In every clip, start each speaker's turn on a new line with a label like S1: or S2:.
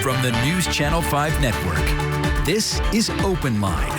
S1: From the News Channel 5 Network, this is Open Line.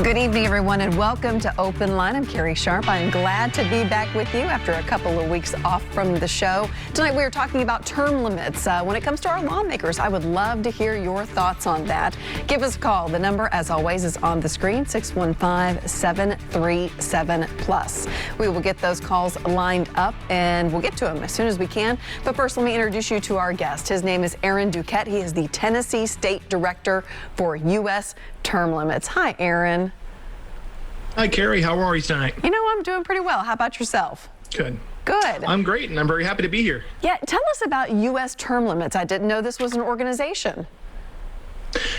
S2: Good evening, everyone, and welcome to Open Line. I'm Carrie Sharp. I'm glad to be back with you after a couple of weeks off from the show. Tonight, we are talking about term limits. When it comes to our lawmakers, I would love to hear your thoughts on that. Give us a call. The number, as always, is on the screen, 615-737-PLUS. We will get those calls lined up, and we'll get to them as soon as we can. But first, let me introduce you to our guest. His name is Dukette. He is the Tennessee State Director for U.S. Term Limits. Hi, Aaron.
S3: Hi, Carrie. How are you tonight?
S2: You know, I'm doing pretty well. How about yourself?
S3: Good.
S2: Good.
S3: I'm great, and I'm very happy to be here.
S2: Yeah, tell us about U.S. Term Limits. I didn't know this was an organization.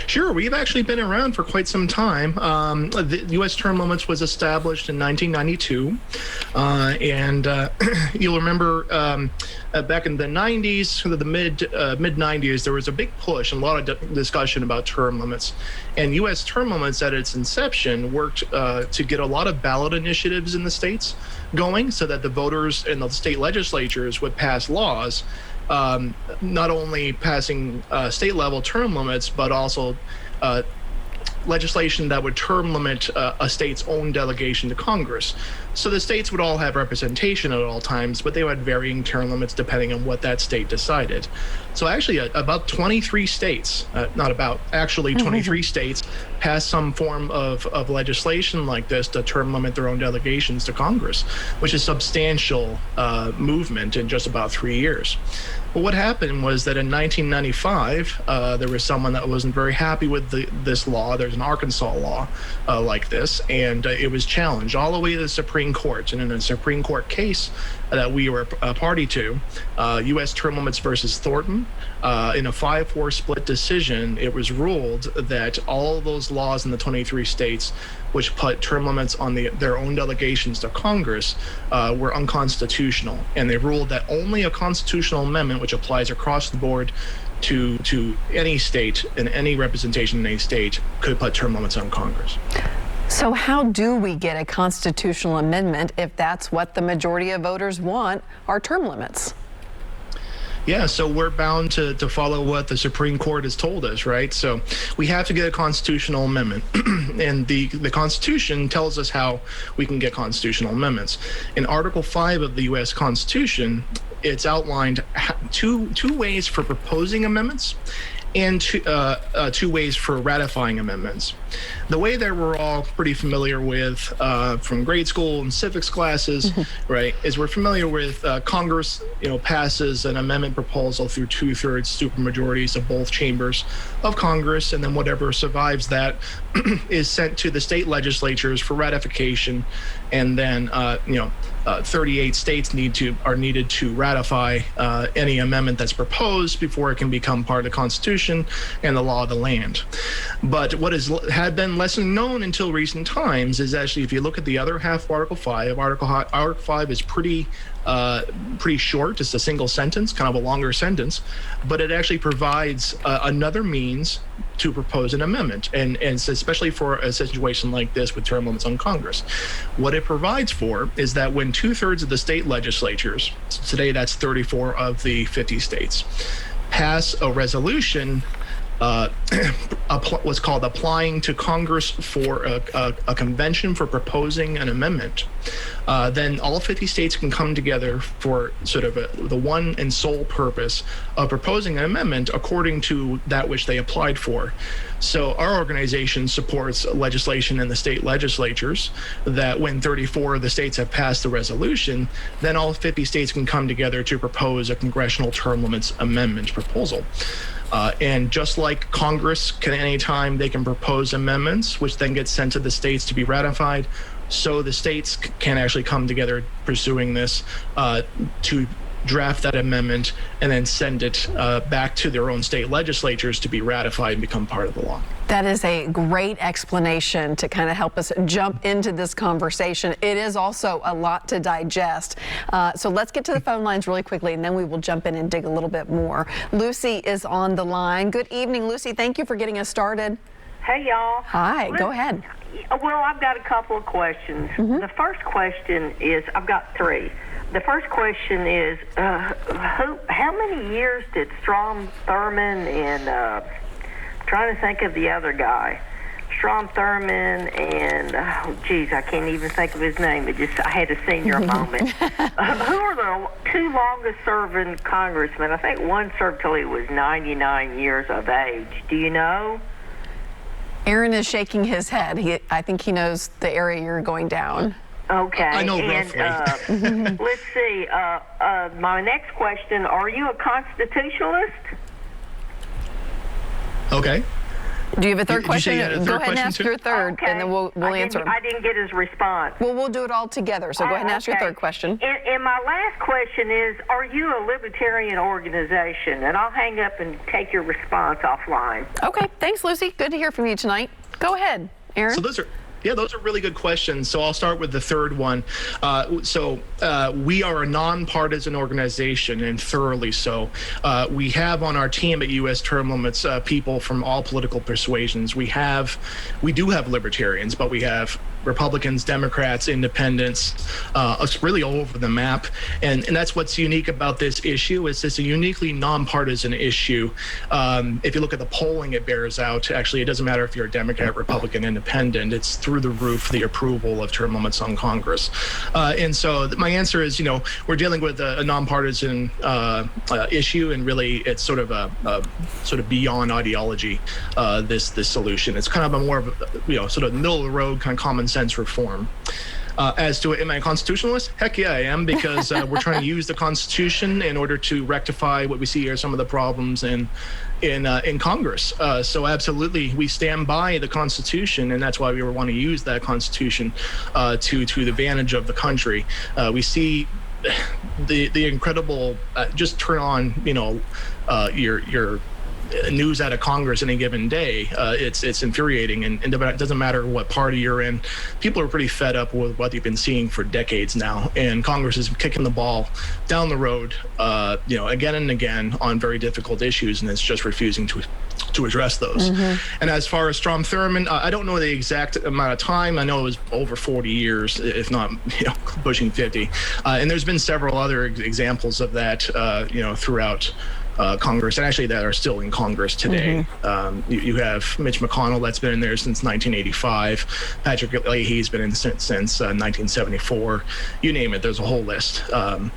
S3: Sure. We've actually been around for quite some time. The U.S. Term Limits was established in 1992. You'll remember back in the 90s, the mid-90s, there was a big push and a lot of discussion about term limits. And U.S. Term Limits at its inception worked to get a lot of ballot initiatives in the states going so that the voters in the state legislatures would pass laws not only passing state level term limits, but also legislation that would term limit a state's own delegation to Congress. So the states would all have representation at all times, but they had varying term limits depending on what that state decided. So actually about 23 states, actually 23 states passed some form of legislation like this to term limit their own delegations to Congress, which is substantial movement in just about 3 years. But what happened was that in 1995, there was someone that wasn't very happy with this law. There's an Arkansas law like this, and it was challenged all the way to the Supreme Court. And in a Supreme Court case that we were a party to, U.S. Term Limits versus Thornton, in a 5-4 split decision, it was ruled that all of those laws in the 23 states which put term limits on their own delegations to Congress were unconstitutional. And they ruled that only a constitutional amendment, which applies across the board to any state and any representation in any state, could put term limits on Congress.
S2: So how do we get a constitutional amendment if that's what the majority of voters want, are term limits?
S3: Yeah, so we're bound to follow what the Supreme Court has told us, right? So we have to get a constitutional amendment. And the Constitution tells us how we can get constitutional amendments. In Article 5 of the U.S. Constitution, it's outlined two ways for proposing amendments and two ways for ratifying amendments. The way that we're all pretty familiar with from grade school and civics classes, right, is we're familiar with Congress, passes an amendment proposal through 2/3 supermajorities of both chambers of Congress, and then whatever survives that is sent to the state legislatures for ratification, and then 38 states are needed to ratify any amendment that's proposed before it can become part of the Constitution and the law of the land. But what had been lesson known until recent times is actually, if you look at the other half of Article 5, Article 5 is pretty short. It's a single sentence, kind of a longer sentence, but it actually provides another means to propose an amendment, and especially for a situation like this with term limits on Congress. What it provides for is that when 2/3 of the state legislatures, today that's 34 of the 50 states, pass a resolution, what's called applying to Congress for a convention for proposing an amendment, then all 50 states can come together for sort of the one and sole purpose of proposing an amendment according to that which they applied for. So our organization supports legislation in the state legislatures that when 34 of the states have passed the resolution, then all 50 states can come together to propose a congressional term limits amendment proposal. And just like Congress can anytime they can propose amendments, which then get sent to the states to be ratified, so the states can actually come together pursuing this to draft that amendment and then send it back to their own state legislatures to be ratified and become part of the law.
S2: That is a great explanation to kind of help us jump into this conversation. It is also a lot to digest. So let's get to the phone lines really quickly, and then we will jump in and dig a little bit more. Lucy is on the line. Good evening, Lucy. Thank you for getting us started.
S4: Hey, y'all.
S2: Hi, go ahead.
S4: Well, I've got a couple of questions. The first question is, I've got three. The first question is, how many years did Strom Thurmond and trying to think of the other guy, Strom Thurmond and I can't even think of his name. I had a senior moment. Who are the two longest serving congressmen? I think one served till he was 99 years of age. Do you know?
S2: Aaron is shaking his head. I think he knows the area you're going down.
S4: Okay.
S3: I know roughly.
S4: Let's see. My next question, are you a constitutionalist?
S3: Okay.
S2: Do you have a third question?
S3: Go
S2: ahead and ask your third, and then we'll answer them.
S4: I didn't get his response.
S2: Well, we'll do it all together, so go ahead and ask your third question.
S4: And my last question is, are you a libertarian organization? And I'll hang up and take your response offline.
S2: Okay, thanks, Lucy. Good to hear from you tonight. Go ahead, Aaron.
S3: So those are really good questions. So I'll start with the third one. We are a nonpartisan organization, and thoroughly so. We have on our team at U.S. Term Limits people from all political persuasions. We do have libertarians, but we have Republicans, Democrats, Independents, it's really all over the map. And that's what's unique about this issue. Is it's a uniquely nonpartisan issue. If you look at the polling, it bears out. Actually, it doesn't matter if you're a Democrat, Republican, Independent. It's through the roof, the approval of term limits on Congress. And so my answer is, we're dealing with a nonpartisan issue, and really it's sort of beyond ideology, this solution. It's kind of a more of a, sort of middle of the road kind of common sense reform. As to am I a constitutionalist? Heck yeah, I am, because we're trying to use the Constitution in order to rectify what we see are some of the problems in Congress. So absolutely, we stand by the Constitution, and that's why we want to use that Constitution to the advantage of the country. We see the incredible. Just turn on, your news out of Congress any given day. It's infuriating, and it doesn't matter what party you're in. People are pretty fed up with what they've been seeing for decades now, and Congress is kicking the ball down the road, again and again on very difficult issues, and it's just refusing to address those. And as far as Strom Thurmond, I don't know the exact amount of time. I know it was over 40 years, if not pushing 50. And there's been several other examples of that, throughout Congress, and actually that are still in Congress today. You have Mitch McConnell, that's been in there since 1985. Patrick Leahy's been in since 1974. You name it, there's a whole list. I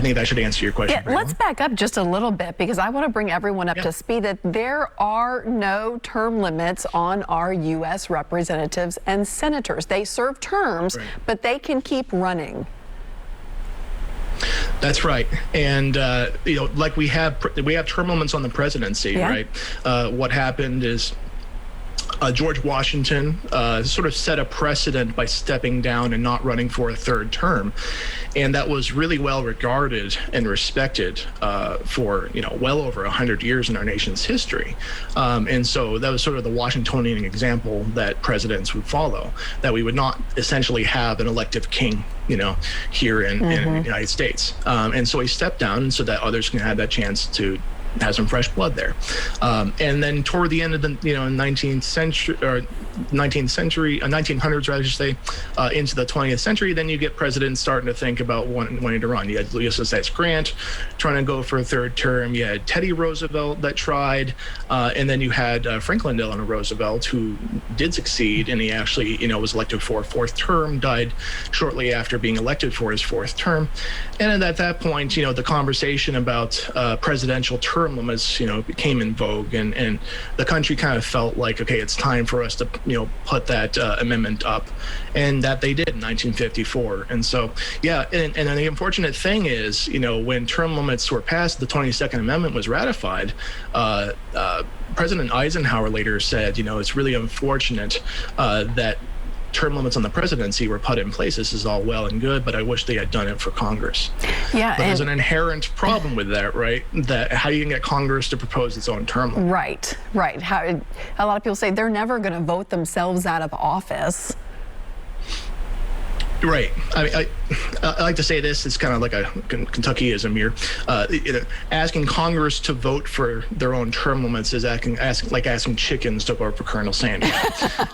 S3: think that should answer your question.
S2: Yeah, let's back up just a little bit, because I want to bring everyone up to speed that there are no term limits on our U.S. representatives and senators. They serve terms, but they can keep running.
S3: That's right, and like we have term limits on the presidency, right? What happened is George Washington sort of set a precedent by stepping down and not running for a third term, and that was really well regarded and respected for well over 100 years in our nation's history. And so that was sort of the Washingtonian example that presidents would follow, that we would not essentially have an elective king here in the United States. And so he stepped down so that others can have that chance to have some fresh blood there. And then toward the end of the 19th century, or 1900s, rather, I should say, into the 20th century, then you get presidents starting to think about wanting to run. You had Ulysses S. Grant trying to go for a third term. You had Teddy Roosevelt that tried, and then you had Franklin Delano Roosevelt, who did succeed, and he actually was elected for a fourth term, died shortly after being elected for his fourth term. And at that point, the conversation about presidential term limits, became in vogue, and the country kind of felt like, okay, it's time for us to, put that amendment up, and that they did in 1954. And so, and the unfortunate thing is, when term limits were passed, the 22nd Amendment was ratified. President Eisenhower later said, it's really unfortunate that term limits on the presidency were put in place. This is all well and good, but I wish they had done it for Congress. But there's an inherent problem with that, right? That how you can get Congress to propose its own term limit.
S2: Right. How a lot of people say they're never going to vote themselves out of office.
S3: Right. I mean, I like to say this. It's kind of like a Kentuckyism here. Asking Congress to vote for their own term limits is asking chickens to vote for Colonel Sanders.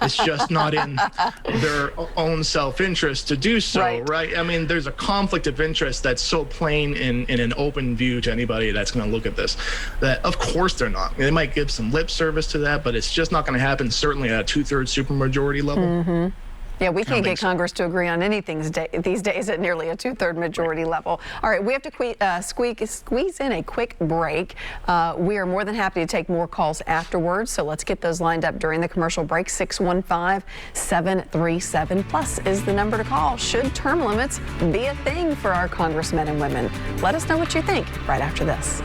S3: It's just not in their own self-interest to do so, right? I mean, there's a conflict of interest that's so plain in an open view to anybody that's going to look at this. That of course they're not. They might give some lip service to that, but it's just not going to happen. Certainly at a 2/3 supermajority level.
S2: Mm-hmm. Yeah, we can't get Congress to agree on anything these days at nearly a 2/3 majority level. All right, we have to squeeze in a quick break. We are more than happy to take more calls afterwards, so let's get those lined up during the commercial break. 615-737+ is the number to call. Should term limits be a thing for our congressmen and women? Let us know what you think right after this.